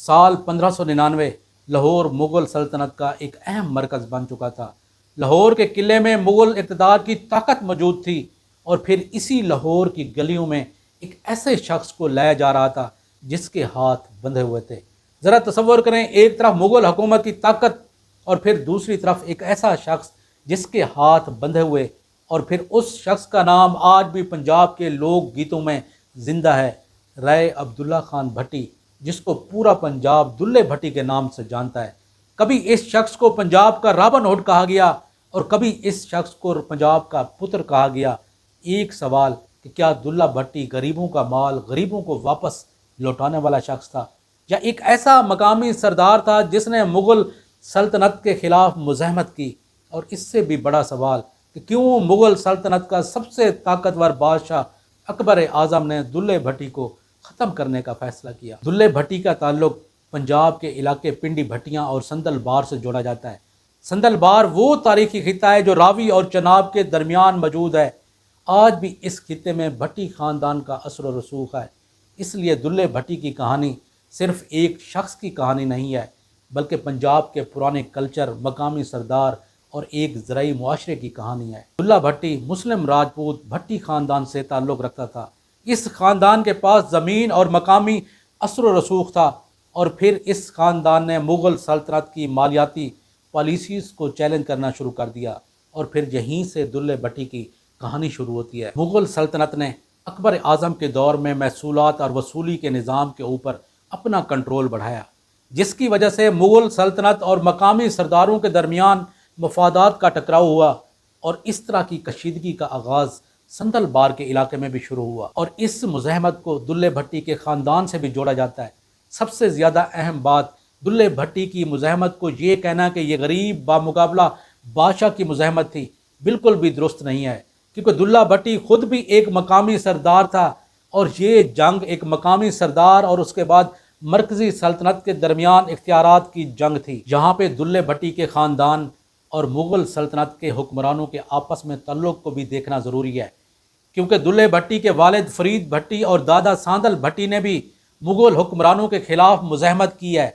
साल 1599 लाहौर मुग़ल सल्तनत का एक अहम मरकज़ बन चुका था। लाहौर के किले में मुग़ल इक़्तिदार की ताकत मौजूद थी और फिर इसी लाहौर की गलियों में एक ऐसे शख्स को लाया जा रहा था जिसके हाथ बंधे हुए थे। ज़रा तसव्वुर करें, एक तरफ मुग़ल हुकूमत की ताकत और फिर दूसरी तरफ एक ऐसा शख्स जिसके हाथ बंधे हुए, और फिर उस शख्स का नाम आज भी पंजाब के लोक गीतों में ज़िंदा है, राय अब्दुल्ला खान भट्टी, जिसको पूरा पंजाब दुल्ले भट्टी के नाम से जानता है। कभी इस शख्स को पंजाब का रॉबिन हुड कहा गया और कभी इस शख्स को पंजाब का पुत्र कहा गया। एक सवाल कि क्या दुल्ला भट्टी गरीबों का माल गरीबों को वापस लौटाने वाला शख्स था, या एक ऐसा मकामी सरदार था जिसने मुग़ल सल्तनत के ख़िलाफ़ मुज़ाहमत की? और इससे भी बड़ा सवाल कि क्यों मुग़ल सल्तनत का सबसे ताकतवर बादशाह अकबर आज़म ने दुल्ले भट्टी को ख़त्म करने का फ़ैसला किया। दुल्ले भट्टी का ताल्लुक़ पंजाब के इलाके पिंडी भट्टियाँ और संदल बार से जोड़ा जाता है। संदल बार वो तारीख़ी खिता है जो रावी और चनाब के दरमियान मौजूद है। आज भी इस खिते में भट्टी ख़ानदान का असर व रसूख है। इसलिए दुल्ले भट्टी की कहानी सिर्फ़ एक शख्स की कहानी नहीं है, बल्कि पंजाब के पुराने कल्चर, मकामी सरदार और एक ज़राई मुआशरे की कहानी है। दुल्ला भट्टी मुस्लिम राजपूत भट्टी ख़ानदान से ताल्लुक़ रखता था। इस ख़ानदान के पास ज़मीन और मकामी असर व रसूख था, और फिर इस ख़ानदान ने मुग़ल सल्तनत की मालियाती पॉलिसीज़ को चैलेंज करना शुरू कर दिया, और फिर यहीं से दुल्ले भट्टी की कहानी शुरू होती है। मुग़ल सल्तनत ने अकबर आज़म के दौर में महसूलात और वसूली के निज़ाम के ऊपर अपना कंट्रोल बढ़ाया, जिसकी वजह से मुग़ल सल्तनत और मकामी सरदारों के दरमियान मफादात का टकराव हुआ, और इस तरह की कशीदगी का आगाज़ संदल बार के इलाके में भी शुरू हुआ। और इस मुज़ाहमत को दुल्ले भट्टी के ख़ानदान से भी जोड़ा जाता है। सबसे ज़्यादा अहम बात दुल्ले भट्टी की मुज़ाहमत को ये कहना कि ये गरीब बामुकाबला बादशाह की मुज़ाहमत थी, बिल्कुल भी दुरुस्त नहीं है, क्योंकि दुल्ला भट्टी ख़ुद भी एक मकामी सरदार था, और ये जंग एक मकामी सरदार और उसके बाद मरकज़ी सल्तनत के दरमियान इख्तियारात की जंग थी। यहाँ पे दुल्ले भट्टी के ख़ानदान और मुग़ल सल्तनत के हुक्मरानों के आपस में तल्लुक़ को भी देखना ज़रूरी है, क्योंकि दुल्ले भट्टी के वालिद फरीद भट्टी और दादा सांदल भट्टी ने भी मुग़ल हुक्मरानों के ख़िलाफ़ मुज़ाहमत की है,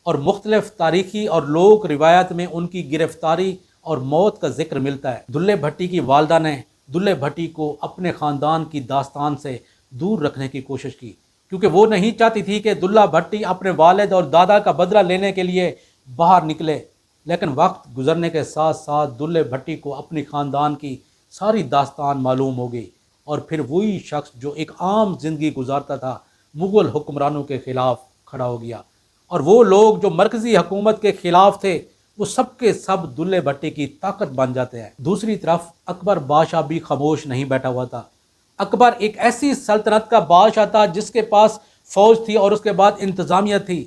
और मुख्तलिफ़ तारीख़ी और लोक रिवायत में उनकी गिरफ़्तारी और मौत का ज़िक्र मिलता है। दुल्ले भट्टी की वालदा ने दुल्ले भट्टी को अपने ख़ानदान की दास्तान से दूर रखने की कोशिश की, क्योंकि वो नहीं चाहती थी कि दुल्ला भट्टी अपने वालिद और दादा का बदला लेने के लिए बाहर निकले। लेकिन वक्त गुजरने के साथ साथ दुल्ले भट्टी को अपनी ख़ानदान की सारी दास्तान मालूम हो गई, और फिर वही शख्स जो एक आम ज़िंदगी गुजारता था मुग़ल हुक्मरानों के ख़िलाफ़ खड़ा हो गया, और वो लोग जो मरकज़ी हुकूमत के ख़िलाफ़ थे वो सब के सब दुल्ले भट्टी की ताकत बन जाते हैं। दूसरी तरफ अकबर बादशाह भी खामोश नहीं बैठा हुआ था। अकबर एक ऐसी सल्तनत का बादशाह था जिसके पास फ़ौज थी और उसके बाद इंतज़ामिया थी।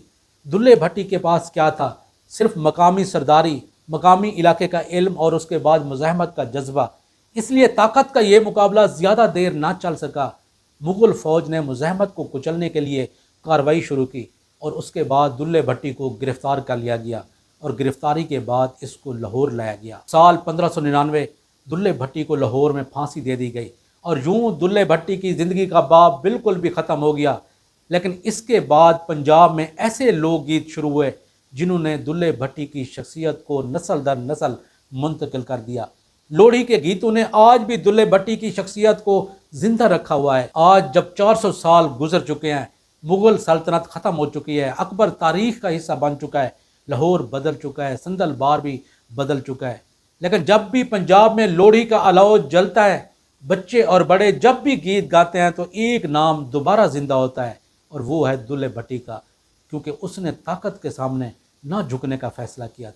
दुल्ले भट्टी के पास क्या था? सिर्फ मकामी सरदारी, मकामी इलाके का इल्म और उसके बाद मुज़ाहमत का जज्बा। इसलिए ताकत का ये मुकाबला ज़्यादा देर ना चल सका। मुग़ल फ़ौज ने मुज़ाहमत को कुचलने के लिए कार्रवाई शुरू की, और उसके बाद दुल्ले भट्टी को गिरफ़्तार कर लिया गया, और गिरफ़्तारी के बाद इसको लाहौर लाया गया। साल 1599 दुल्ले भट्टी को लाहौर में फांसी दे दी गई, और यूँ दुल्ले भट्टी की ज़िंदगी का बाब बिल्कुल भी ख़त्म हो गया। लेकिन इसके बाद पंजाब में ऐसे लोकगीत शुरू हुए जिन्होंने दुल्ले भट्टी की शख्सियत को नस्ल दर नस्ल मुंतकिल कर दिया। लोहड़ी के गीतों ने आज भी दुल्ले भट्टी की शख्सियत को ज़िंदा रखा हुआ है। आज जब 400 साल गुजर चुके हैं, मुग़ल सल्तनत ख़त्म हो चुकी है, अकबर तारीख़ का हिस्सा बन चुका है, लाहौर बदल चुका है, संदल बार भी बदल चुका है, लेकिन जब भी पंजाब में लोहड़ी का अलाव जलता है, बच्चे और बड़े जब भी गीत गाते हैं तो एक नाम दोबारा ज़िंदा होता है, और वो है दुल्ले भट्टी का, क्योंकि उसने ताकत के सामने ना झुकने का फ़ैसला किया था।